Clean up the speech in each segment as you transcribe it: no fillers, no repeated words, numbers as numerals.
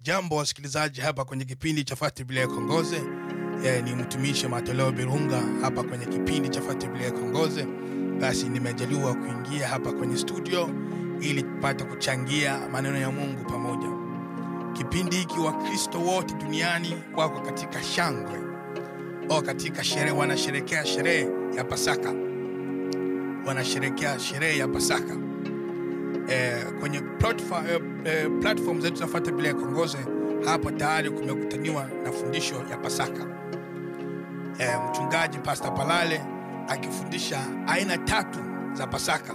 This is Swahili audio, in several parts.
Jambo wasikilizaji hapa kwenye kipindi cha Fuata Biblia Kongoze. Ni mtumishi Matoleo Birunga hapa kwenye kipindi cha Fuata Biblia Kongoze. Basi nimejaliwa kuingia hapa kwenye studio ili tupate kuchangia maneno ya Mungu pamoja. Kipindi hiki Wakristo wote duniani wako katika shangwe au katika sherehe, wanasherehekea sherehe ya Pasaka. Wanasherehekea sherehe ya Pasaka. Kwenye platform zetu za Fuata Biblia Kongoze hapo tayari kumekutaniwa na fundisho ya Pasaka. Mchungaji Pastor Palale akifundisha aina 3 za Pasaka.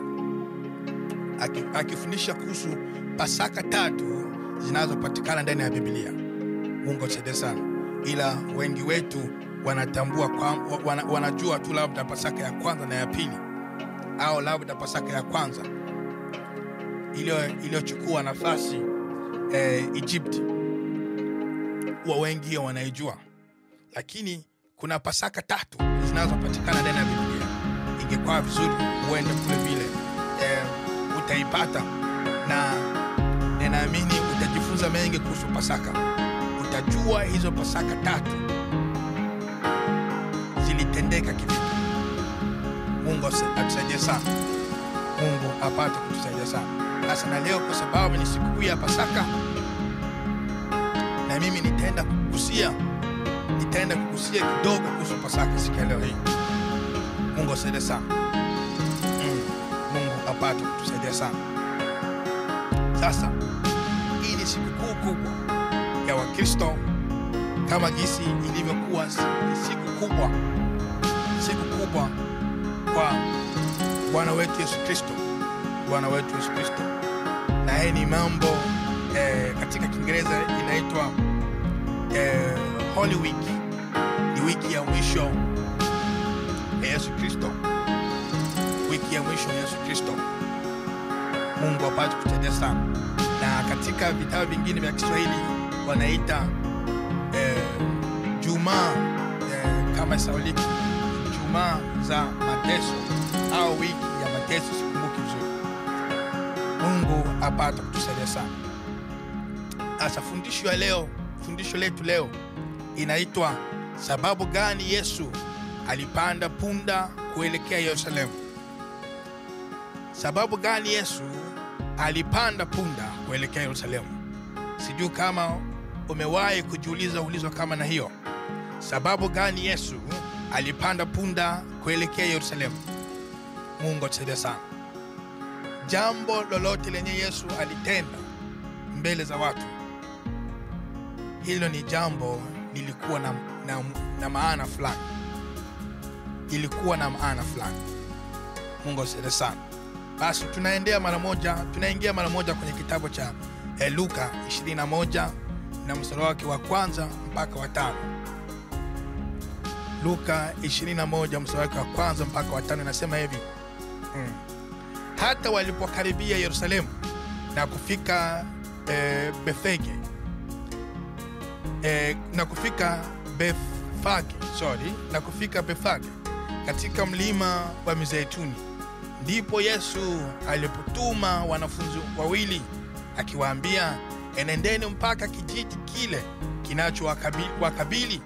Akifundisha kuhusu Pasaka 3 zinazopatikana ndani ya Biblia. Mungu asaidie sana. Ila wengi wetu wanatambua wanajua tu labda Pasaka ya kwanza na ya pili, au labda Pasaka ya kwanza iliyochukua nafasi Egypt. Wengi wanaijua, lakini kuna Pasaka 3 zinazopatikana ndani ya Biblia. Ingekuwa vizuri uende kule vile utaipata, na ninaamini utajifunza mengi kuhusu Pasaka. Utajua hizo Pasaka 3 zilitendeka kivipi. Mungu atusaidie sana. Mungu apate kutusaidia sana. Sasa na leo kwa sababu ni siku ya Pasaka, na mimi nitaenda kugusia kidogo kuhusu Pasaka siku ya leo hii. Mungu asaidie sana. Mungu apate kutusaidia sana. Sasa hii ni siku kubwa ya Wakristo, kama jinsi ilivyokuwa siku kubwa kwa Bwana wetu Yesu Kristo. Na hii ni mambo katika Kiingereza inaitwa Holy Week. Ni wiki ya mwisho ya Yesu Kristo. Wiki ya mwisho ya Yesu Kristo. Mungu apate kutusaidia sana. Na katika vitabu vingine vya Kiswahili wanaita Jumaa kama sauliki, Jumaa za mateso au wiki ya mateso, sikumbuki vizuri. Mungu apate kutusaidia sana. Asa fundisho letu leo inaitwa sababu gani Yesu alipanda punda kuelekea Yerusalemu. Sababu gani Yesu alipanda punda kuelekea Yerusalemu? Sijui kama umewahi kujiuliza ulizo kama na hiyo. Sababu gani Yesu alipanda punda kuelekea Yerusalemu? Mungu atusaidie sana. Jambo lolote lenye Yesu alitenda mbele za watu, hilo ni jambo lilikuwa na maana fulani. Ilikuwa na maana fulani. Mungu atusaidie sana. Basi tunaingia mara moja kwenye kitabu cha Luka 21 na mstari wake wa kwanza mpaka wa 5. Luka 21 mstari wake wa kwanza mpaka wa 5 inasema hivi. Hata walipokaribia Yerusalemu na kufika Bethfage katika mlima wa Mizeituni, ndipo Yesu alipotuma wanafunzi 2 akiwaambia, enendeni mpaka kijiji kile kinachowakabili,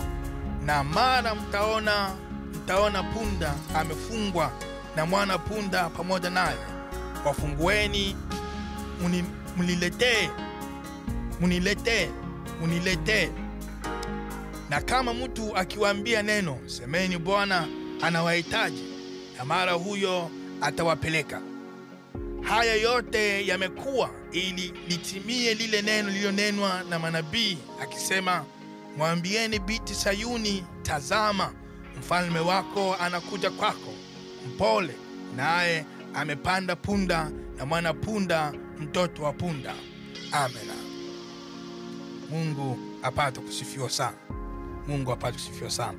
na mara mtaona punda amefungwa na mwana punda pamoja naye. Wafungueni muniletee. Na kama mtu akiwaambia neno, semeni Bwana anawahitaji, na mara huyo atawapeleka. Haya yote yamekuwa ili litimie lile neno lililonenwa na manabii akisema, mwambieni binti Sayuni, tazama mfalme wako anakuja kwako, mpole, naye amepanda punda na mwana punda, mtoto wa punda. Amen. Mungu apate kusifiwa sana. Mungu apate kusifiwa sana.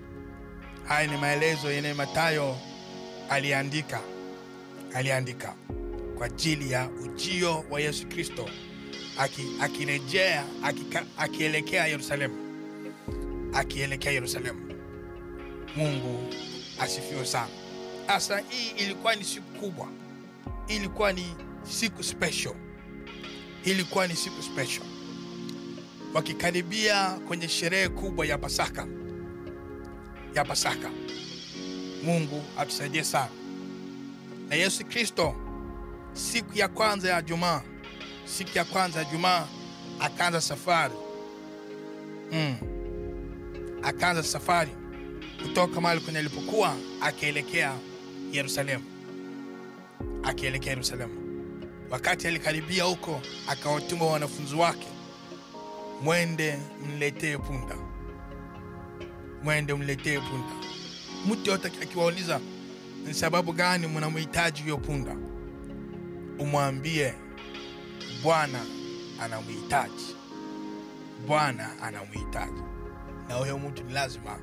Haya ni maelezo yenye Mathayo aliandika kwa ajili ya ujio wa Yesu Kristo akirejea akielekea Yerusalemu. Mungu asifiwe sana. Asa hii ilikuwa ni siku kubwa. Ilikuwa ni siku special. wakikaribia kwenye sherehe kubwa ya Pasaka. Mungu atusaidie sana. Na Yesu Kristo siku ya kwanza ya Jumaa akaanza safari. Akaanza safari kutoka mahali kwenye alipokuwa akielekea Yerusalemu. Wakati alikaribia huko, akawatuma wanafunzi wake, mwende mletee punda. Mtu yote akiwauliza ni sababu gani mnamhitaji huyo punda, umwambie Bwana anamhitaji. Na huyo mtu ni lazima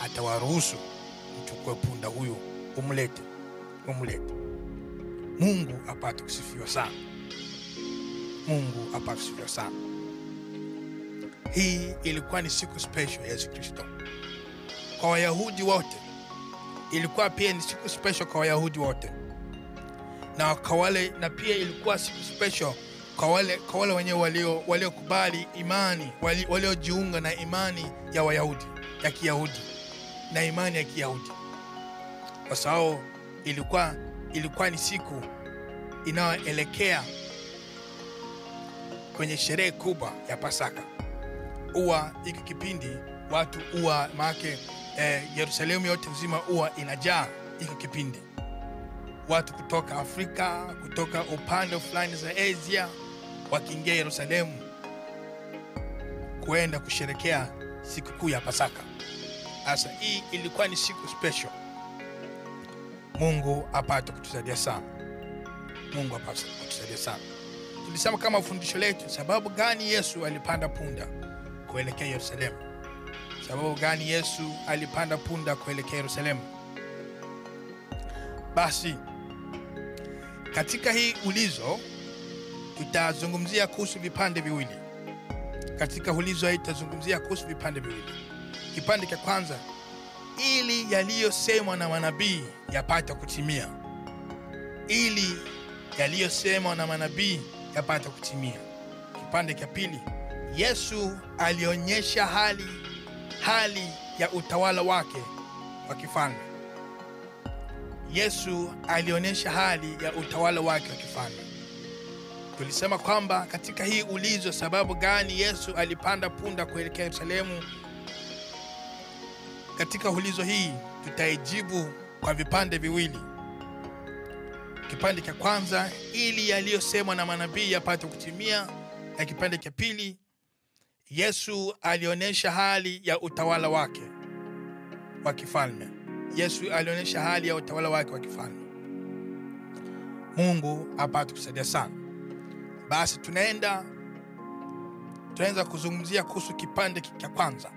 atawaruhusu mchukue punda huyo umlete. Mungu apate kusifiwa sana. Hii ilikuwa ni siku special ya Yesu Kristo kwa Wayahudi wote. Ilikuwa pia ni siku special kwa Wayahudi wote, na pia ilikuwa siku special kwa wale wenyewe waliokubali imani, waliojiunga na imani ya Wayahudi, ya Kiyahudi, na imani ya Kiyahudi. Kwa sababu ilikuwa ni siku inayoelekea kwenye sherehe kubwa ya Pasaka. Hiki kipindi watu maake Yerusalemu yote nzima inajaa hiki kipindi. Watu kutoka Afrika, kutoka upande fulani za Asia, wakiingia Yerusalemu kuenda kusherekea siku kuu ya Pasaka. Sasa hii ilikuwa ni siku special. Mungu apate kutusaidia sana. Tulisema kama fundisho letu, sababu gani Yesu alipanda punda kuelekea Yerusalemu? Basi katika hii ulizo tutazungumzia kuhusu vipande viwili. Kipande cha kwanza, ili yaliyosemwa na manabii yapata kutimia. Kipande cha pili, Yesu alionyesha hali ya utawala wake wa kifalme. Tulisema kwamba katika hii ulizo, sababu gani Yesu alipanda punda kuelekea Yerusalemu, katika ulizo hii tutaijibu kwa vipande viwili. Kipande cha kwanza, ili yaliyosemwa na manabii yapate kutimia, na kipande cha pili, Yesu alionyesha hali ya utawala wake wa kifalme. Mungu apate kusaidia sana. Basi tunaanza kuzungumzia kuhusu kipande cha kwanza,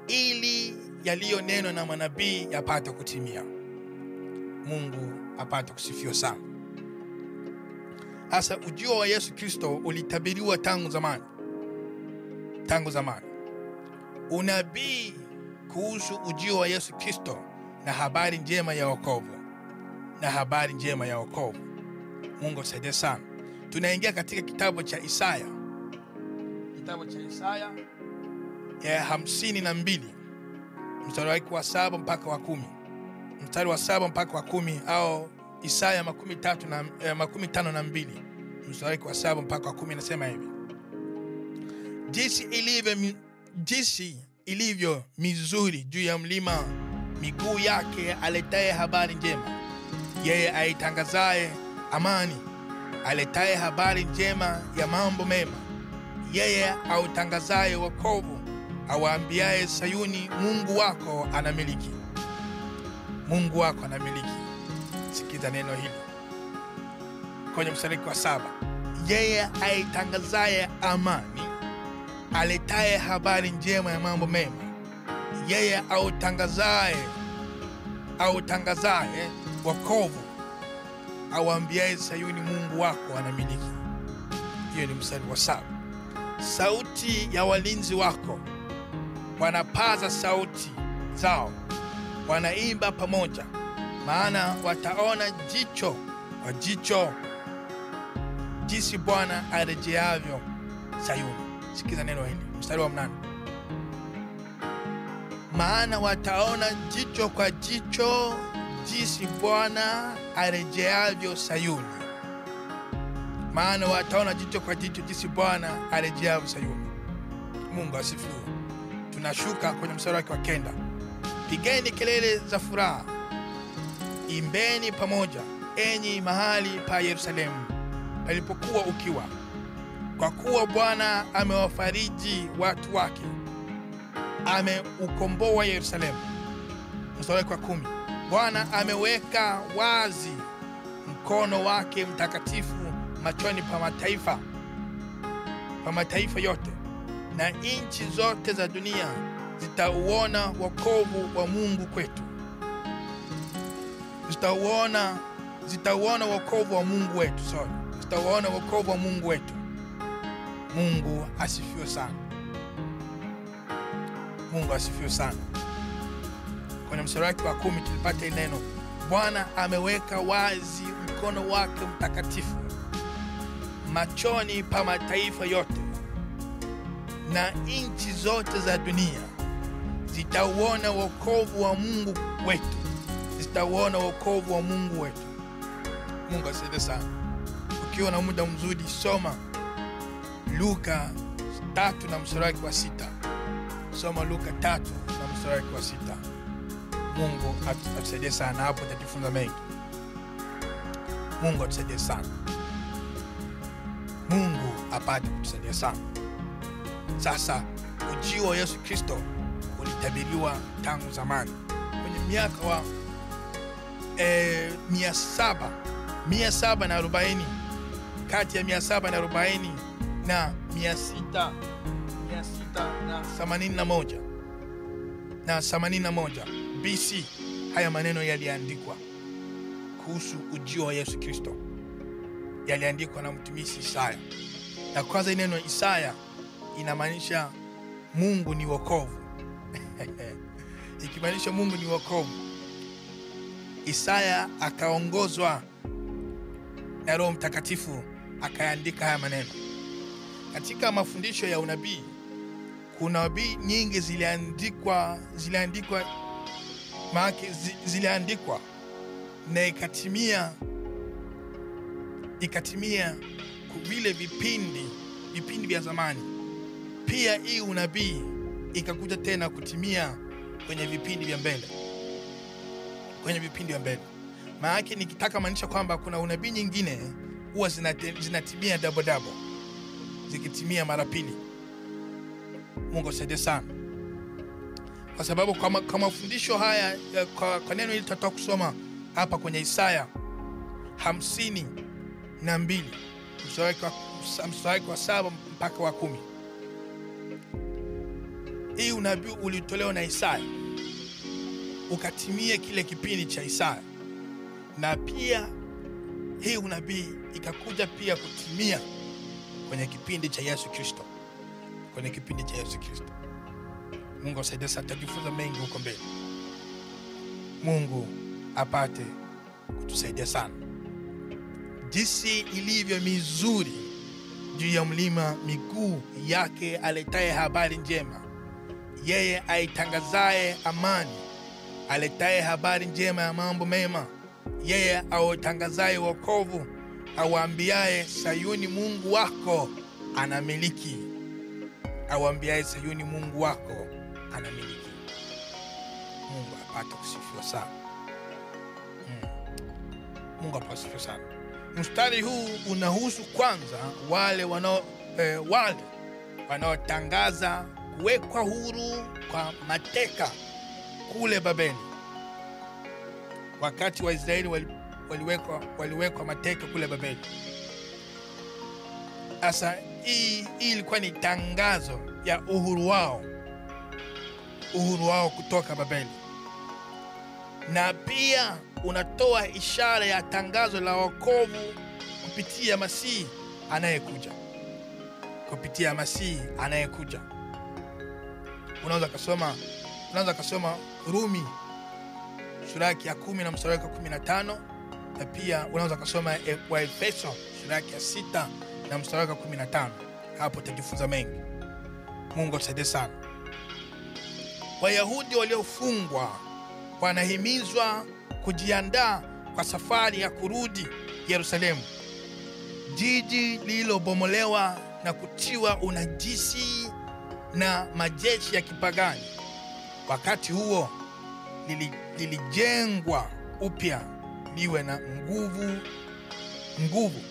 ili yaliyonenwa na manabii yapate kutimia. Mungu apate kusifiwa sana. Sasa ujio wa Yesu Kristo ulitabiriwa tangu zamani. Unabii kuhusu ujio wa Yesu Kristo na habari njema ya wokovu. Mungu asaidie sana. Tunaingia katika kitabu cha Isaya ya 52 mstari wa 7 mpaka wa 10. Mstari wa 7 mpaka wa 10, au Isaya 52 mstari wa 7 mpaka wa 10, nasema hivi: jinsi ilivyo mizuri juu ya mlima miguu yake aletaye habari njema, yeye aitangazaye amani, aletaye habari njema ya mambo mema, yeye autangazaye wokovu, awaambiaye Sayuni, Mungu wako anamiliki. Sikiza neno hili kwenye mstari wa 7. Yeye aitangazaye amani, aletaye habari njema ya mambo mema, yeye autangazaye wokovu, awaambiaye Sayuni, Mungu wako anamiliki. Hiyo ni mstari wa 7. Sauti ya walinzi wako wanapaza sauti zao, wanaimba pamoja, maana wataona jicho kwa jicho jinsi Bwana arejeavyo Sayuni. Sikiza neno hili, mstari wa 8. Maana wataona jicho kwa jicho jinsi Bwana arejeavyo Sayuni. Maana wataona jicho kwa jicho jinsi Bwana arejeavyo Sayuni. Mungu asifiwe. Tunashuka kwenye mstari wake wa 9. Pigeni kelele za furaha, imbeni pamoja, enyi mahali pa Yerusalemu palipokuwa ukiwa, kwa kuwa Bwana amewafariji watu wake, ameukomboa Yerusalemu. Mstari wa 10. Bwana ameweka wazi mkono wake mtakatifu machoni pa mataifa yote, na nchi zote za dunia zitauona wokovu wa Mungu kwetu. Zitauona wokovu wa Mungu wetu. Zitauona wokovu wa Mungu wetu. Mungu asifiwe sana. Mungu asifiwe sana. Kwenye mstari wake wa 10 tulipata neno, Bwana ameweka wazi mkono wake mtakatifu machoni pa mataifa yote, na nchi zote za dunia zitauona wokovu wa Mungu wetu. Zitauona wokovu wa Mungu wetu. Mungu asifiwe sana. Ukiwa na muda mzuri, soma Luka 3 na mstari wake wa 6. Soma Luka 3 na mstari wake wa 6. Mungu atusaidie sana, hapo tutajifunza mengi. Mungu atusaidie sana. Mungu apate kutusaidia sana. Sasa ujio wa Yesu Kristo ulitabiriwa tangu zamani, kwenye miaka wa 740, kati ya 740 na 681 BC. Haya maneno yaliandikwa kuhusu ujio wa Yesu Kristo, yaliandikwa na mtumishi Isaya. Na kwanza neno Isaya inamaanisha Mungu ni wokovu. Ikimaanisha Mungu ni wokovu, Isaya akaongozwa na Roho Mtakatifu akaandika haya maneno. Katika mafundisho ya unabii, kuna nabii nyingi ziliandikwa na ikatimia vile vipindi vya zamani. Pia hii unabii ikakuja tena kutimia kwenye vipindi vya mbele. Maana yake nikitaka maanisha kwamba kuna unabii nyingine huwa zinatimia double, zikitimia mara pili. Mungu asaidie sana. Kwa sababu kwa mafundisho haya, kwa neno hili tutatoka kusoma hapa kwenye Isaya 52 mstari wa 7 mpaka wa 10. Hii unabii ulitolewa na Isaya ukatimia kile kipindi cha Isaya, na pia hii unabii ikakuja pia kutimia kwenye kipindi cha Yesu Kristo. Mungu asaidie sana, tutajifunza mengi huko mbele. Mungu apate kutusaidia sana. Jinsi ilivyo mizuri juu ya mlima miguu yake aletaye habari njema, yeye aitangazaye amani, aletaye habari njema ya mambo mema, yeye autangazaye wokovu, awaambiaye Sayuni Mungu wako anamiliki. Awaambiaye Sayuni Mungu wako anamiliki. Mungu apate kusifiwa sana. Mungu apate kusifiwa sana. Mstari huu unahusu kwanza wale wanaotangaza kuwekwa huru kwa mateka kule Babeli. Wakati wa Israeli waliwekwa mateka kule Babeli. Sasa hii ilikuwa ni tangazo ya uhuru wao kutoka Babeli. Na pia unatoa ishara ya tangazo la wokovu kupitia Masihi anayekuja. Unaweza kusoma Rumi sura ya 10 na mstari wa 15, na pia unaweza kusoma Waefeso sura ya 6 na mstari wa 15. hapo utajifunza mengi. Mungu atusaidie sana. Wayahudi waliofungwa wanahimizwa kujiandaa kwa safari ya kurudi Yerusalemu, jiji lililobomolewa na kutiwa unajisi na majeshi ya kipagani. Wakati huo lilijengwa upya liwe na nguvu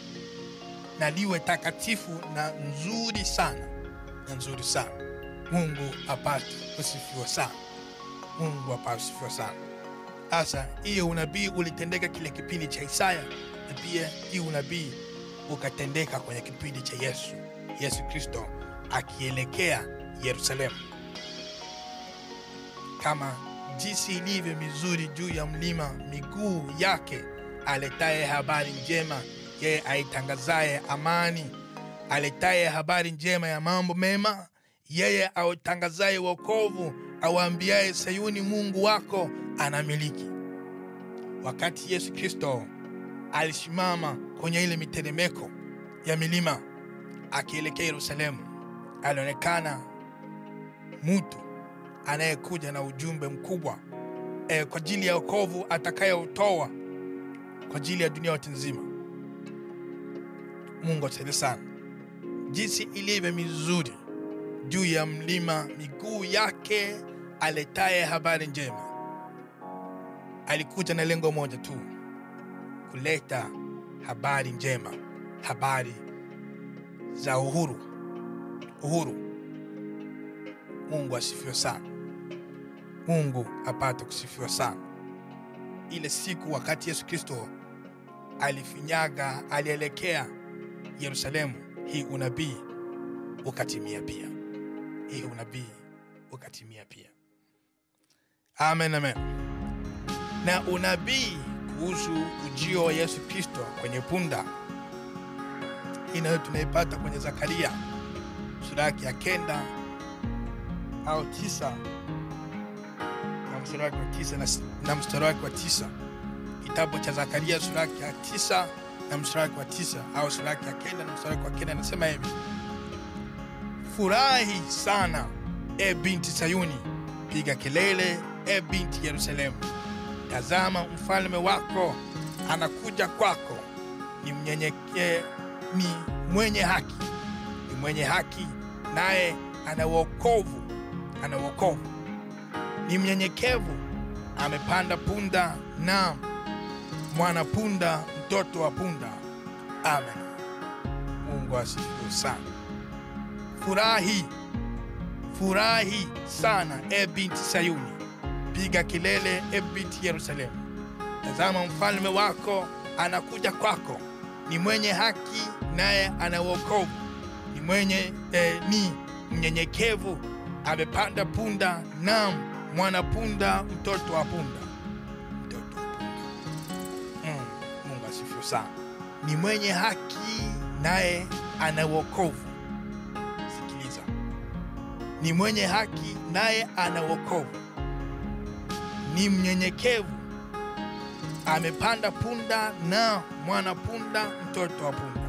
na liwe takatifu na nzuri sana. Mungu apate kusifiwa sana. Sasa hiyo unabii ulitendeka kile kipindi cha Isaya, na pia hiyo unabii ukatendeka kwenye kipindi cha Yesu Kristo akielekea Yerusalemu. Kama jinsi ilivyo mizuri juu ya mlima miguu yake aletaye habari njema, yeye aitangazaye amani, aletaye habari njema ya mambo mema, yeye autangazaye wokovu, awaambiaye Sayuni Mungu wako anamiliki. Wakati Yesu Kristo alisimama kwenye ile miteremeko ya milima akielekea Yerusalemu, alionekana mtu anayekuja na ujumbe mkubwa kwa ajili ya wokovu atakayeutoa kwa ajili ya dunia yote nzima. Mungu atusaidie sana. Jinsi ilivyo mizuri juu ya mlima miguu yake aletaye habari njema. Alikuja na lengo moja tu, kuleta habari njema, habari za uhuru. Mungu asifiwe sana. Mungu apate kusifiwa sana. Ile siku wakati Yesu Kristo alielekea Yerusalemu, hii unabii ukatimia pia. Amen. Na unabii kuhusu ujio wa Yesu Kristo kwenye punda, inayo tunaipata kwenye Zakaria sura ya 9 au 9 na mstari wa 9 na mstari wa 9. Kitabu cha Zakaria sura ya 9 na mstari wa 9 au sura ya 9 na mstari wa 9 anasema hivi: furahi sana e binti Sayuni, piga kelele e binti Yerusalemu. Tazama mfalme wako anakuja kwako, ni mwenye haki, naye ana wokovu. Ni mnyenyekevu, amepanda punda na mwana punda, mtoto wa punda. Amen. Mungu asifiwe sana. Furahi sana e binti Sayuni, piga kelele e binti Yerusalemu. Tazama mfalme wako anakuja kwako, ni mwenye haki, naye ana wokovu. Ni mnyenyekevu, amepanda punda na mwana punda, mtoto wa punda. Mungu asifiwe sana. Ni mwenye haki, naye ana wokovu. Sikiliza. Ni mwenye haki, naye ana wokovu. Ni mnyenyekevu, amepanda punda na mwana punda, mtoto wa punda.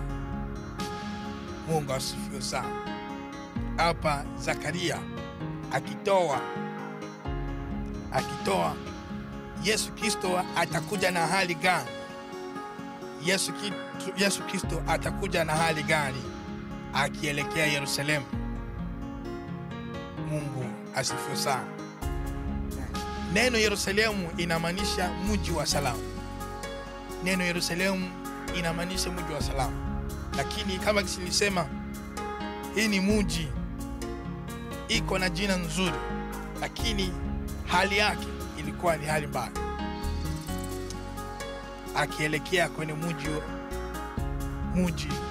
Mungu asifiwe sana. Hapa Zakaria akitoa Yesu Kristo atakuja na hali gani? Yesu Kristo atakuja na hali gani akielekea Yerusalemu? Mungu asifiwe sana. Neno Yerusalemu inamaanisha mji wa salamu. Lakini kama nilisema, hii ni mji iko na jina nzuri, lakini hali yake ilikuwa ni hali mbaya. Akielekea kwenye mji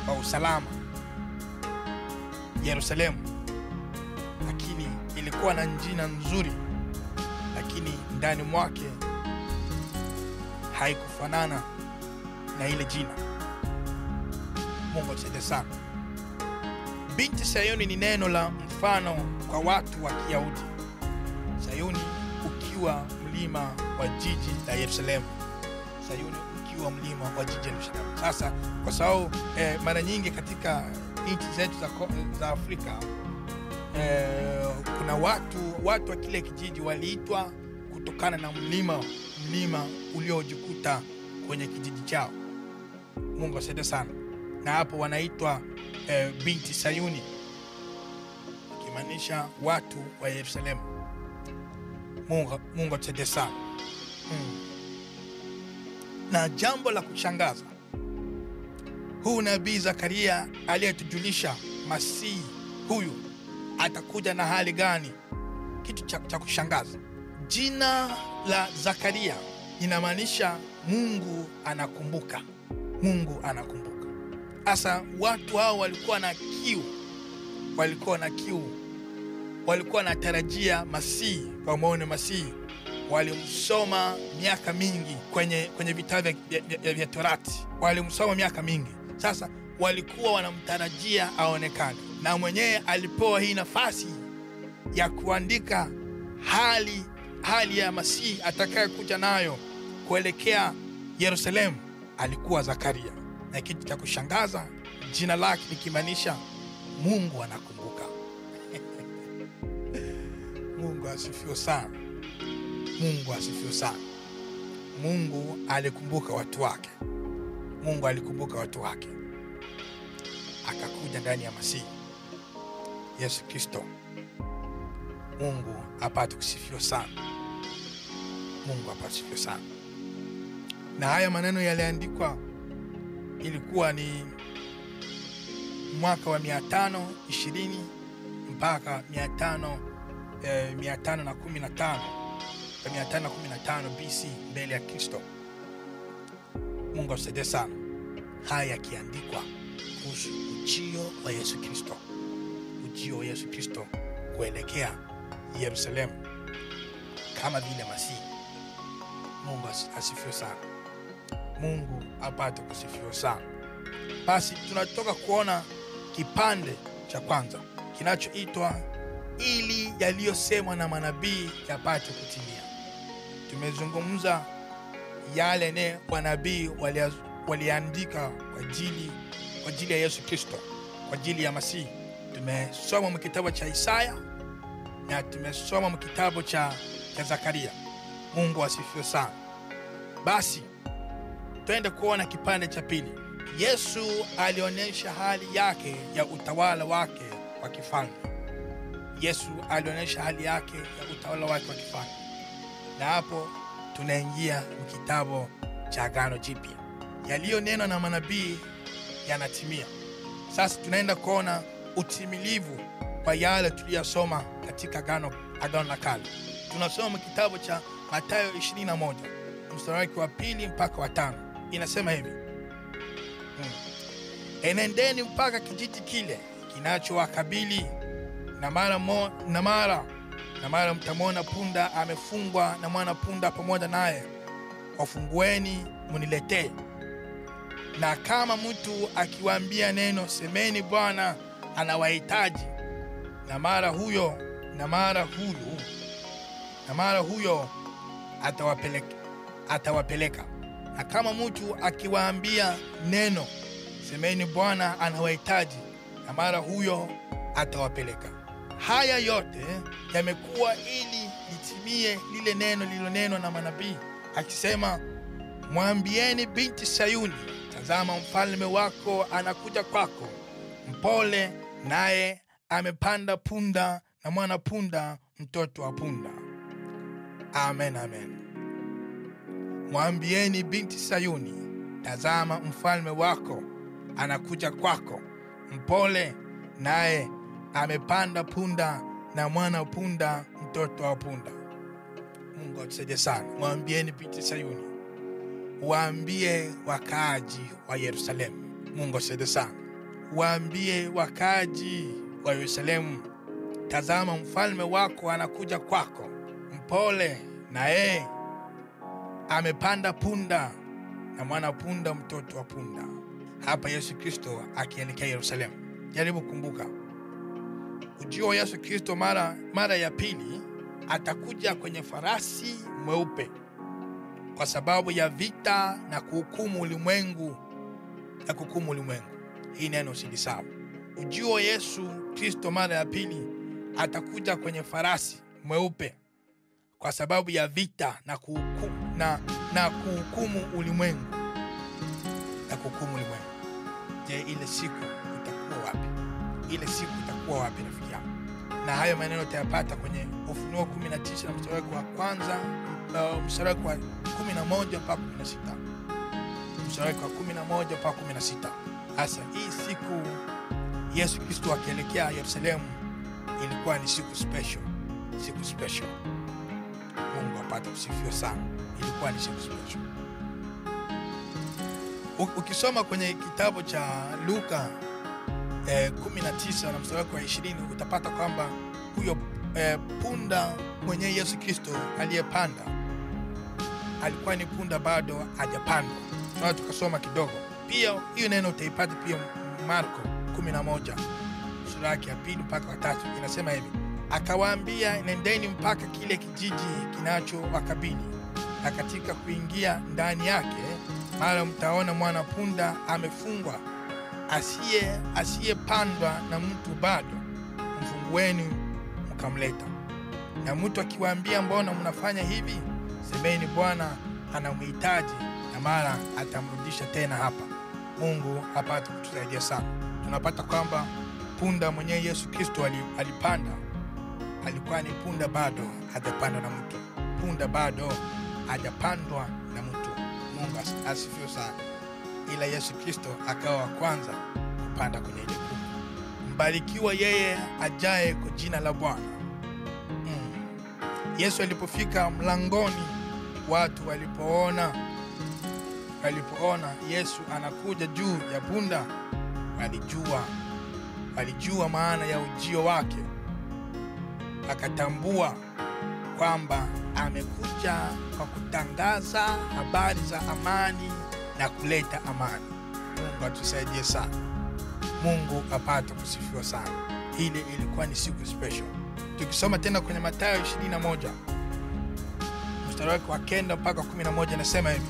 wa usalama Yerusalemu, lakini ilikuwa na jina nzuri, lakini ndani mwake haikufanana na ile jina. Mungu atusaidie sana. Binti Sayuni ni neno la mfano kwa watu wa Kiyahudi. Sayuni ukiwa mlima wa jiji la Yerusalemu. Sasa kwa sababu mara nyingi katika nchi zetu za Afrika, kuna watu wa kile kijiji waliitwa kutokana na mlima uliojikuta kwenye kijiji chao. Mungu asaidie sana. Na hapo wanaitwa binti Sayuni, kimaanisha watu wa Yerusalemu. Mungu asaidie sana. Na jambo la kushangaza, huu nabii Zakaria aliyetujulisha Masihi huyu atakuja na hali gani, kitu cha kushangaza. Jina la Zakaria inamaanisha Mungu anakumbuka. Mungu anakumbuka. Asa watu hao walikuwa na kiu, walikuwa natarajia Masihi, wamuone Masihi. Walimsoma miaka mingi kwenye vitabu vya Torati, walimsoma miaka mingi. Sasa walikuwa wanamtarajia aonekane, na mwenyewe alipewa hii nafasi ya kuandika hali ya Masihi atakaye kuja nayo kuelekea Yerusalemu. Alikuwa Zakaria, na kitu cha kushangaza, jina lake likimaanisha Mungu anakumbuka. Mungu asifiwe sana. Mungu asifiwe sana. Mungu alikumbuka watu wake. Mungu alikumbuka watu wake, akakuja ndani ya Masihi Yesu Kristo. Mungu apate kusifiwa sana. Mungu apate kusifiwa sana. Na haya maneno yaliandikwa, ilikuwa ni mwaka wa 520 mpaka 515 BC mbele ya Kristo. Mungu asaidie sana. Haya yakiandikwa kuhusu ujio wa Yesu Kristo. Ujio wa Yesu Kristo kuelekea Yerusalemu kama vile Masihi. Mungu asifiwe sana. Mungu apate kusifiwa sana. Basi tunatoka kuona kipande cha kwanza kinachoitwa ili yaliyosemwa na manabii yapate kutimia. Tumezungumza yale manabii waliandika kwa ajili ya Yesu Kristo, kwa ajili ya Masihi. Tumesoma kitabu cha Isaya na tumesoma kitabu cha Zakaria. Mungu asifiwe sana. Basi twende kuona kipande cha pili. Yesu alionyesha hali yake ya utawala wake wa kifalme. Yesu alionyesha hali yake ya utawala wake wa kifalme. Na hapo tunaingia kitabu cha Agano Jipya. Yaliyonenwa na manabii yanatimia. Sasa tunaenda kuona utimilivu wa yale tuliyosoma katika Agano la Kale. Tunasoma kitabu cha Mathayo 21 mstari wa 2 mpaka wa 5. Inasema hivi: enendeni mpaka kijiji kile kinachowakabili, na mara mtamwona punda amefungwa na mwana punda pamoja naye, wafungueni muniletee. Na kama mtu akiwaambia neno, semeni Bwana anawahitaji, na mara huyo atawapeleka. Na kama mtu akiwaambia neno, semeni Bwana anawahitaji, na mara huyo atawapeleka. Haya yote yamekuwa ili litimie lile neno lililonenwa na manabii, akisema, mwambieni binti Sayuni, tazama mfalme wako anakuja kwako, mpole, naye amepanda punda na mwana punda, mtoto wa punda. Amen, amen. Mwambieni binti Sayuni, tazama mfalme wako anakuja kwako, mpole, naye amepanda punda na mwana punda, mtoto wa punda. Mungu atusaidie sana. Mwambieni binti Sayuni, waambie wakaaji wa Yerusalemu. Mungu atusaidie sana. Waambie wakaaji wa Yerusalemu, tazama mfalme wako anakuja kwako, mpole, naye amepanda punda na mwana punda, mtoto wa punda. Hapa Yesu Kristo akielekea Yerusalemu. Jaribu kumbuka, ujio wa Yesu Kristo mara ya pili atakuja kwenye farasi mweupe, kwa sababu ya vita na kuhukumu ulimwengu. Hii neno usilisahau. ujio wa Yesu Kristo mara ya pili atakuja kwenye farasi mweupe kwa sababu ya vita na kuhukumu ulimwengu. Je, ile siku itakuwa wapi? Ile siku itakuwa wapi rafiki yangu? Na hayo maneno utayapata kwenye Ufunuo 19 mstari wa kwanza, mstari wa 11 mpaka 16. Mstari wa 11 mpaka 16. Sasa hii siku Yesu Kristo akielekea Yerusalemu ilikuwa ni siku special. Siku special. Mungu apate kusifiwa sana. Ilikuwa ni siku special. Ukisoma kwenye kitabu cha Luka 19 na mstari wa 20 utapata kwamba huyo punda mwenye Yesu Kristo aliyepanda alikuwa ni punda bado hajapandwa. Tunataka tukasoma kidogo. Pia hiyo neno utaipata pia Marko 11 sura ya 2 mpaka 3. Inasema hivi: akawaambia, nendeni mpaka kile kijiji kinacho wakabili, na katika kuingia ndani yake mara mtaona mwana punda amefungwa, asiyepandwa na mtu bado. Mfungueni mkamleta. Na mtu akiwaambia, mbona mnafanya hivi? Semeni, Bwana anamhitaji, na mara atamrudisha tena hapa. Mungu apate kutusaidia sana. Tunapata kwamba punda mwenye Yesu Kristo alipanda alikuwa ni punda bado hajapandwa na mtu. Punda bado hajapandwa na mtu. Mungu asifiwe sana. Ila Yesu Kristo akawa kwanza kupanda kwenye ile punda. Mbarikiwa yeye ajaye kwa jina la Bwana. Yesu alipofika mlangoni, watu walipoona Yesu anakuja juu ya punda, walijua maana ya ujio wake. Akatambua kwamba amekuja kwa kutangaza habari za amani na kuleta amani. Mungu atusaidie sana. Mungu apate kusifiwa sana. Ile ilikuwa ni siku special. Tukisoma tena kwenye Mathayo 21 mstari wa 9 mpaka 11 nasema hivi: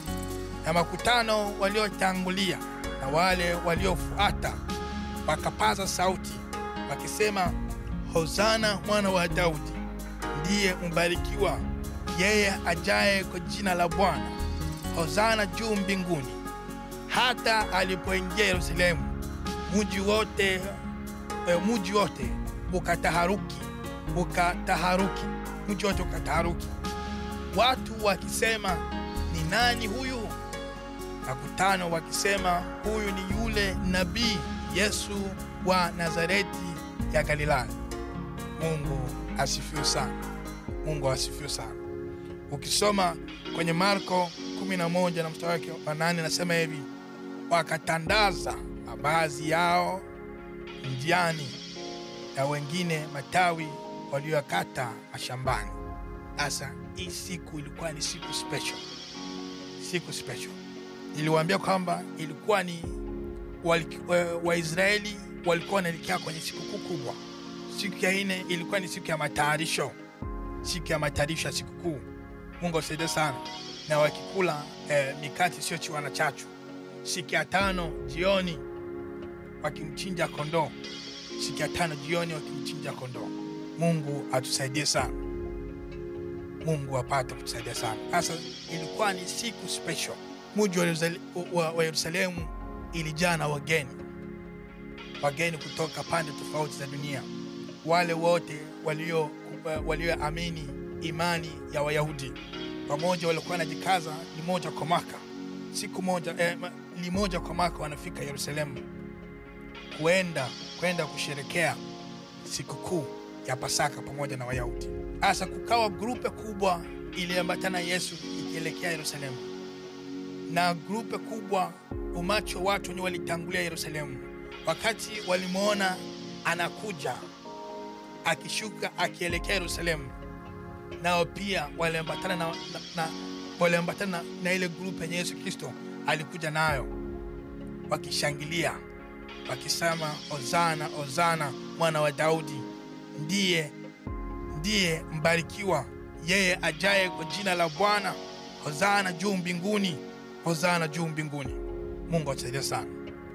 na makutano waliotangulia na wale waliofuata wakapaza sauti wakisema, Hosana mwana wa Daudi, ndiye mbarikiwa yeye ajaye kwa jina la Bwana. Hosana juu mbinguni. Hata alipoingia Yerusalemu, mji wote ukataharuki. Mji wote ukataharuki, watu wakisema, ni nani huyu? Makutano wakisema, huyu ni yule nabii Yesu wa Nazareti ya Galilaya. Mungu asifiwe sana. Mungu asifiwe sana. Ukisoma kwenye Marko 11 na mstari wa 8 nasema hivi: wakatandaza mavazi yao njiani, na wengine matawi waliokata mashambani. Sasa hii siku ilikuwa ni siku special. Siku special. Niliwaambia kwamba ilikuwa ni Waisraeli walikuwa wanaelekea kwenye siku kubwa. Siku ya 4 ilikuwa ni siku ya matayarisho. Siku ya matayarisho ya siku kuu. Mungu asaidie sana. Na wakikula mikate sio chiwa na chachu. Siku ya 5 jioni wakimchinja kondoo. Siku ya 5 jioni wakimchinja kondoo. Mungu atusaidie sana. Mungu apate kutusaidia sana. Sasa ilikuwa ni siku special. Mji wa Yerusalemu ilijaa na wageni kutoka pande tofauti za dunia. Wale wote walioamini imani ya Wayahudi pamoja walikuwa wanajikaza limoja kwa mwaka. Siku moja limoja kwa mwaka wanafika Yerusalemu kwenda kusherekea sikukuu ya Pasaka pamoja na Wayahudi. Sasa kukawa grupe kubwa iliambatana Yesu ikielekea Yerusalemu. Na grupe kubwa umati wa watu ni walitangulia Yerusalemu. Wakati walimuona anakuja akishuka akielekea Yerusalemu, nao pia waliambatana na ile grupe ya Yesu Kristo alikuja nayo, wakishangilia wakisema, Hosana, Hosana mwana wa Daudi, ndiye mbarikiwa yeye ajaye kwa jina la Bwana. Hosana juu mbinguni. Hosana juu mbinguni. Mungu atusaidie sana.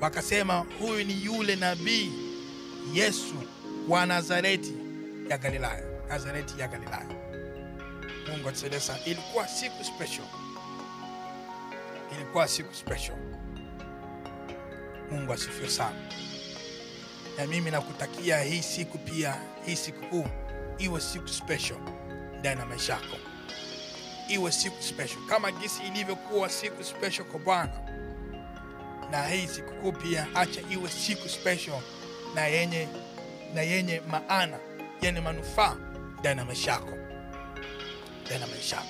Wakasema, huyu ni yule nabii Yesu wa Nazareti ya Galilaya. Nazareti ya Galilaya. Mungu atusaidie sana. Ilikuwa siku special. Ilikuwa siku special. Mungu asifiwe sana. Na mimi nakutakia hii siku pia, hii siku kuu iwe siku special ndani ya maisha yako. Iwe siku special kama jinsi ilivyokuwa siku special kwa Bwana. Na hii siku kuu pia acha iwe siku special na yenye maana, yenye manufaa ndani ya maisha yako. Ndani ya maisha yako.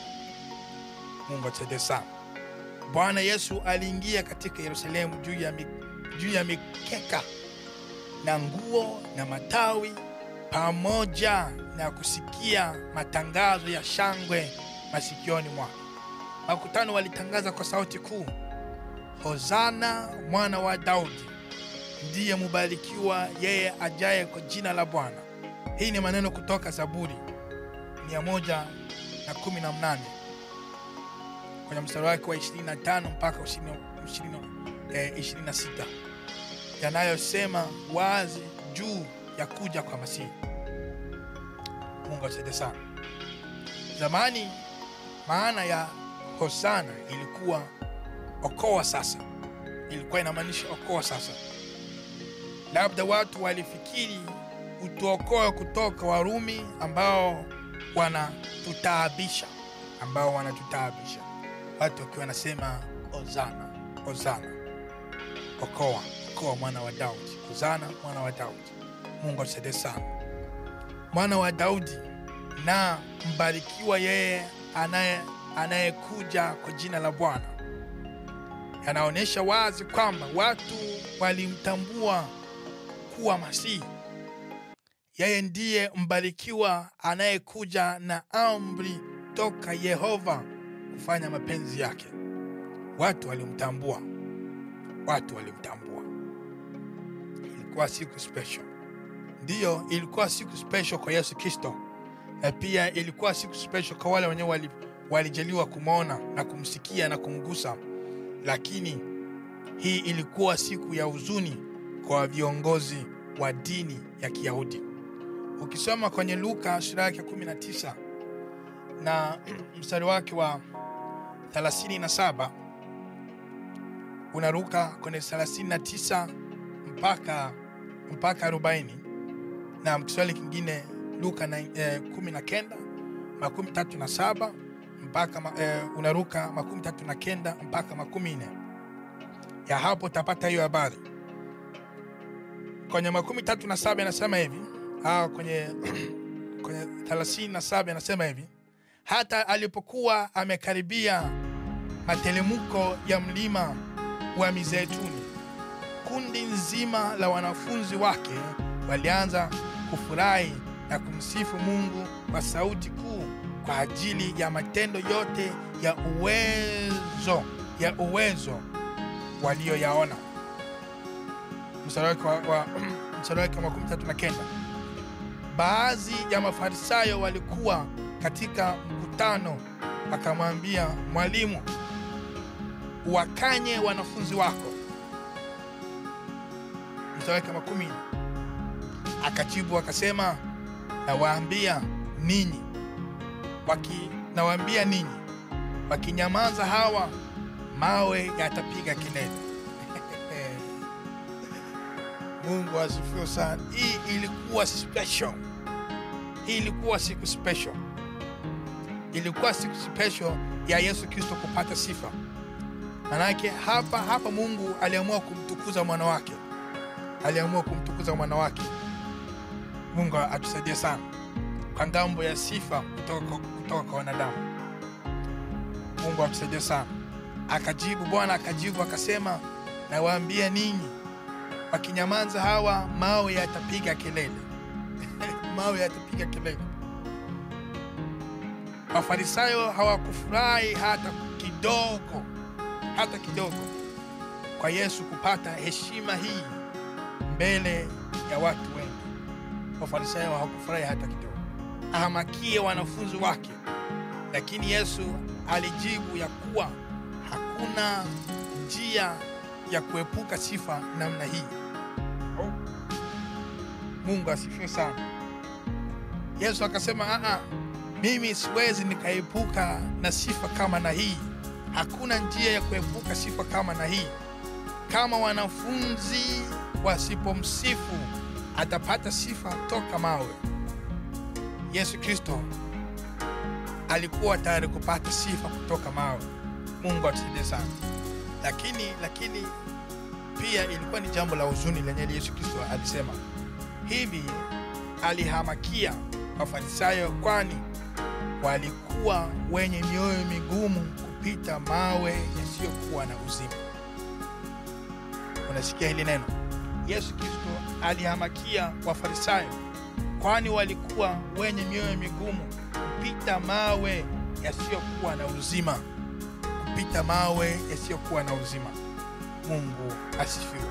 Mungu atusaidie sana. Bwana Yesu aliingia katika Yerusalemu juu ya mikeka na nguo na matawi, pamoja na kusikia matangazo ya shangwe masikioni mwake. Makutano walitangaza kwa sauti kuu, Hosana mwana wa Daudi, ndiye mubarikiwa yeye ajaye kwa jina la Bwana. Hii ni maneno kutoka Zaburi 118 kwenye mstari wake wa 25 mpaka 26, yanayosema wazi juu ya kuja kwa Masihi. Mungu atusaidie sana. Zamani maana ya Hosana ilikuwa okoa sasa. Ilikuwa inamaanisha okoa sasa. Labda watu walifikiri utuokoe kutoka Warumi ambao wanatutaabisha. Watu wakiwa wanasema Hosana, Hosana. Okoa mwana wa Daudi. Hosana mwana wa Daudi. Mungu atusaidie sana. Mwana wa Daudi na mbarikiwa yeye anayekuja kwa jina la Bwana. Yanaonyesha wazi kwamba watu walimtambua kuwa Masihi. Yeye ndiye mbarikiwa anayekuja na amri toka Yehova kufanya mapenzi yake. Watu walimtambua. Ilikuwa siku special. Ndiyo, ilikuwa siku special kwa Yesu Kristo. Na pia ilikuwa siku special kwa wale wenyewe walijaliwa kumwona na kumsikia na kumgusa. Lakini hii ilikuwa siku ya huzuni kwa viongozi wa dini ya Kiyahudi. Ukisoma kwenye Luka sura ya 19 na mstari wake wa 37, unaruka kwenye 39 mpaka 40, na mkiswali kingine Luka 19:37 mpaka unaruka 39 mpaka 40. Ya hapo utapata hiyo habari. Kwenye 37 anasema hivi, kwenye 37 anasema hivi, hata alipokuwa amekaribia matelemuko ya mlima wa Mizeituni, kundi nzima la wanafunzi wake walianza kufurahi na kumsifu Mungu kwa sauti kuu kwa ajili ya matendo yote ya uwezo walioyaona. Mstari wake wa 39. Baadhi ya Mafarisayo walikuwa katika mkutano, akamwambia, Mwalimu, wakanye wanafunzi wako. Mstari wake wa 10. Akajibu akasema, nawaambia ninyi, wakinyamaza hawa, mawe yatapiga kelele. Mungu asifiwe sana. Hii ilikuwa special. Ilikuwa siku special ya Yesu Kristo kupata sifa. Manake hapa Mungu aliamua kumtukuza mwana wake. Mungu atusaidie sana kwa ngambo ya sifa kutoka kwa wanadamu. Mungu atusaidie sana. Bwana akajibu akasema, nawaambia ninyi, wakinyamaza hawa, mawe yatapiga kelele. Mawe yatapiga kelele. Mafarisayo hawakufurahi hata kidogo kwa Yesu kupata heshima hii mbele ya watu wengi. Mafarisayo hawakufurahi hata kidogo. Ahamakie wanafunzi wake. Lakini Yesu alijibu ya kuwa hakuna njia ya kuepuka sifa namna hii. Mungu asifiwe sana. Yesu akasema, mimi siwezi nikaepuka na sifa kama na hii. Hakuna njia ya kuepuka sifa kama na hii. Kama wanafunzi wasipomsifu, atapata sifa toka mawe. Yesu Kristo alikuwa tayari kupata sifa kutoka mawe. Mungu atusaidie sana. Lakini pia ilikuwa ni jambo la huzuni lenye Yesu Kristo alisema hivi, alihamakia Wafarisayo, kwani walikuwa wenye mioyo migumu kupita mawe yasiyokuwa na uzima. Unasikia hili neno? Yesu Kristo alihamakia Wafarisayo, kwani walikuwa wenye mioyo migumu kupita mawe yasiyokuwa na uzima. Kupita mawe yasiyokuwa na uzima. Mungu asifiwe.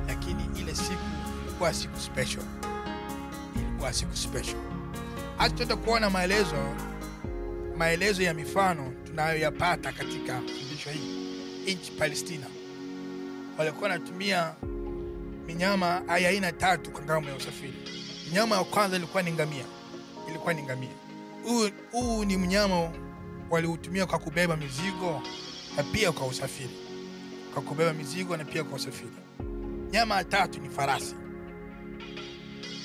Lakini ile siku ilikuwa siku special. Ilikuwa siku special. Hata kuona maelezo ya mifano tunayoyapata katika fundisho hii. Nchi Palestina walikuwa wanatumia minyama aina 3 kwa ngambo ya usafiri. Mnyama wa kwanza ilikuwa ni ngamia. Huu ni mnyama waliutumia kwa kubeba mizigo na pia kwa usafiri. Nyama ya 3 ni farasi.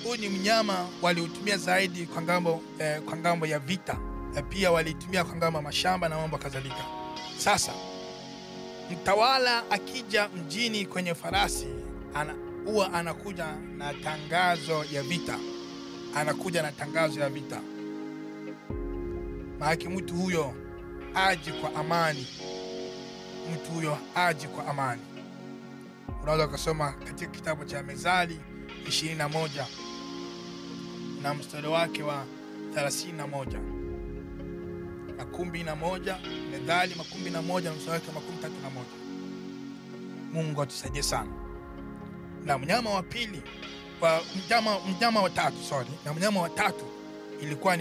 Huu ni mnyama waliutumia zaidi kwa ngambo ya vita, na pia walitumia kwa ngambo ya mashamba na mambo kadhalika. Sasa mtawala akija mjini kwenye farasi, huwa anakuja na tangazo ya vita. Maana mtu huyo aje kwa amani. Unaweza kusoma katika kitabu cha Mezali 21 na mstari wake wa 31. 11, Mezali 11 mstari wake 31. Mungu atusaidie sana. Na mnyama wa pili, mnyama wa tatu ilikuwa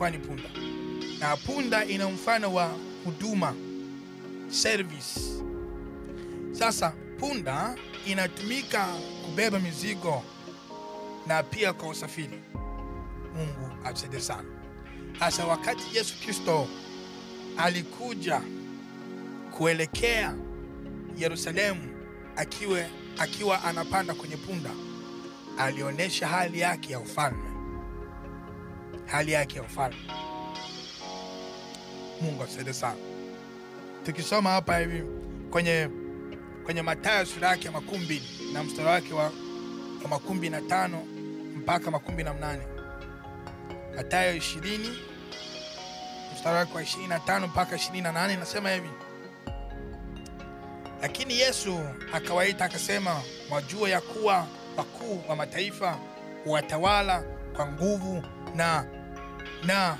ni punda. Na punda ina mfano wa huduma, service. Sasa punda inatumika kubeba mizigo na pia kwa usafiri. Mungu atusaidie sana. Sasa wakati Yesu Kristo alikuja kuelekea Yerusalemu akiwa anapanda kwenye punda, alionyesha hali yake ya ufalme. Mungu atusaidie sana. Tukisoma hapa hivi kwenye Mathayo sura yake ya 20 na mstari wake wa 15 mpaka 18. Mathayo 20 mstari wake wa 25 mpaka 28 nasema hivi: lakini Yesu akawaita akasema, mwajua ya kuwa wakuu wa mataifa huwatawala kwa nguvu na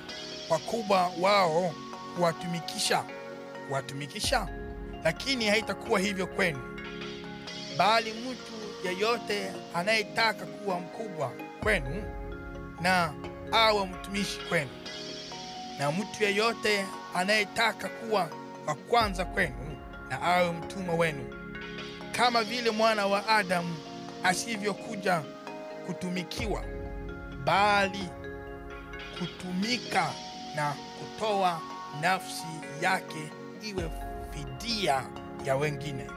wakubwa wao huwatumikisha, lakini haitakuwa hivyo kwenu. Bali mtu yeyote anayetaka kuwa mkubwa kwenu na awe mtumishi kwenu, na mtu yeyote anayetaka kuwa wa kwanza kwenu na awe mtumwa wenu, kama vile mwana wa Adamu asivyokuja kutumikiwa, bali kutumika na kutoa nafsi yake iwe fidia ya wengine.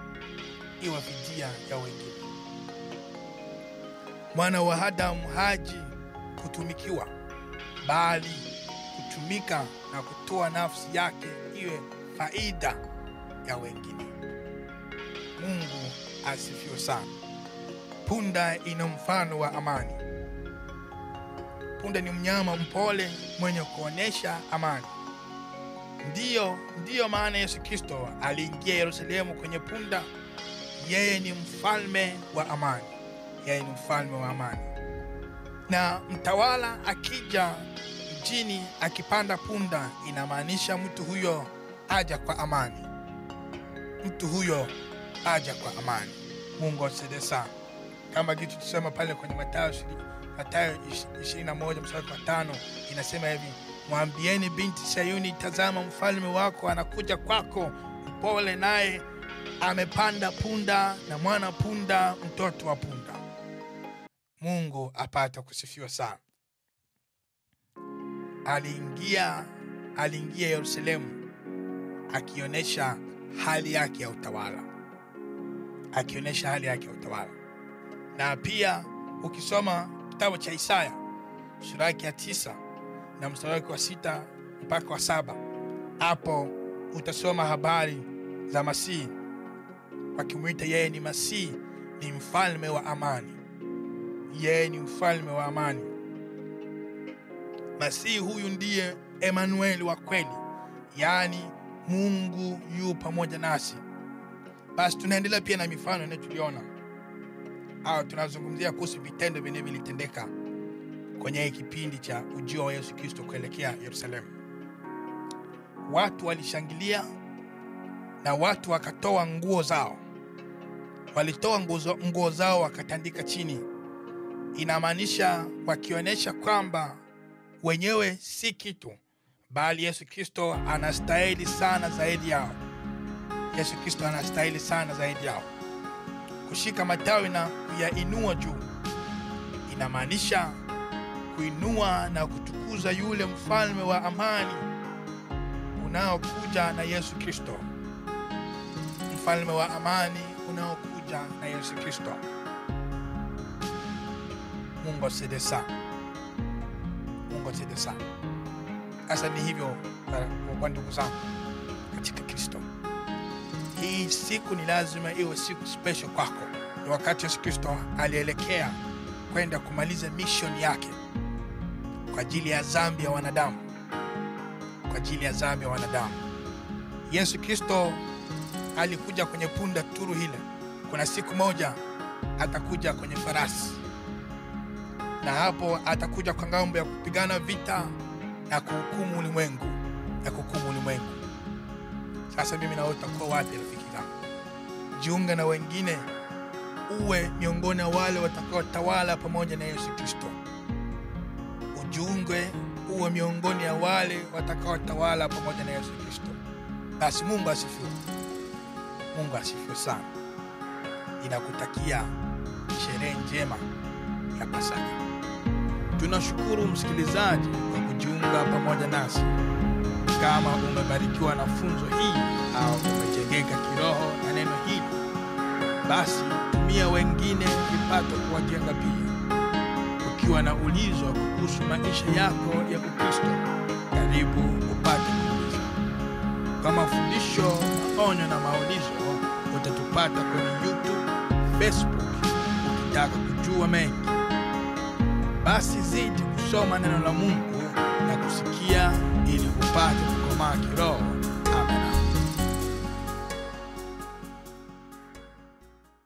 Mwana wa Adamu haji kutumikiwa, bali kutumika na kutoa nafsi yake iwe faida ya wengine. Mungu asifiwe sana. Punda ina mfano wa amani. Punda ni mnyama mpole mwenye kuonesha amani. Ndiyo maana Yesu Kristo aliingia Yerusalemu kwenye punda. Yeye ni mfalme wa amani. Na mtawala akija mjini akipanda punda, inamaanisha mtu huyo aja kwa amani. Mungu atusaidie sana. Kama kitu tusema pale kwenye Mathayo 21 mstari wa 5 inasema hivi: mwambieni binti Sayuni, tazama mfalme wako anakuja kwako, mpole naye amepanda punda na mwana punda, mtoto wa punda. Mungu apata kusifiwa sana. Aliingia Yerusalemu akionyesha hali yake ya utawala. Na pia ukisoma kitabu cha Isaya sura ya 9 na mstari wa 6 mpaka wa 7, hapo utasoma habari za Masihi, wakimuita yeye ni Masihi, ni mfalme wa amani. Yeye ni mfalme wa amani. Masihi huyu ndiye Emmanuel wa kweli, yani Mungu yu pamoja nasi. Basi tunaendelea pia na mifano tuliona, au tunazungumzia kuhusu vitendo vilivyotendeka kwenye kipindi cha ujio wa Yesu Kristo kuelekea Yerusalemu. Watu walishangilia na watu wakatoa nguo zao. Walitoa nguo zao wakatandika chini. Inamaanisha wakionyesha kwamba wenyewe si kitu, bali Yesu Kristo anastahili sana zaidi yao. Yesu Kristo anastahili sana zaidi yao. Kushika matawi na kuyainua juu inamaanisha kuinua na kutukuza yule mfalme wa amani unaokuja na Yesu Kristo. Mfalme wa amani unaokuja na Yesu Kristo. Mungu asifiwe sana. Sasa ni hivyo kwa ndugu zangu katika Kristo. Hii siku ni lazima iwe siku special kwako. Ni wakati Yesu Kristo alielekea kwenda kumaliza mission yake kwa ajili ya dhambi ya wanadamu. Yesu Kristo alikuja kwenye punda turu hile. Kuna siku moja atakuja kwenye farasi. Na hapo atakuja kwa ngambo ya kupigana vita na kuhukumu ulimwengu. Sasa mimi na wewe tutakuwa wapi rafiki zangu? Jiunga na wengine, uwe miongoni mwa wale watakaotawala pamoja na Yesu Kristo. Uwe miongoni mwa wale watakaotawala pamoja na Yesu Kristo. Basi Mungu asifiwe sana. Ninakutakia sherehe njema ya Pasaka. Tunashukuru msikilizaji kwa kujiunga pamoja nasi. Kama umebarikiwa na funzo hili au umejengeka kiroho na neno hili, basi tumia wengine vipato kuwajenga pia. Ukiwa na ulizo kuhusu maisha yako ya Ukristo, karibu upate kuuliza. Kama fundisho, maonyo na maulizo, utatupata kwenye YouTube, Facebook ukitaka kujua mengi. Basi zidi kusoma neno la Mungu na kusikia ili upate kukomaa kiroho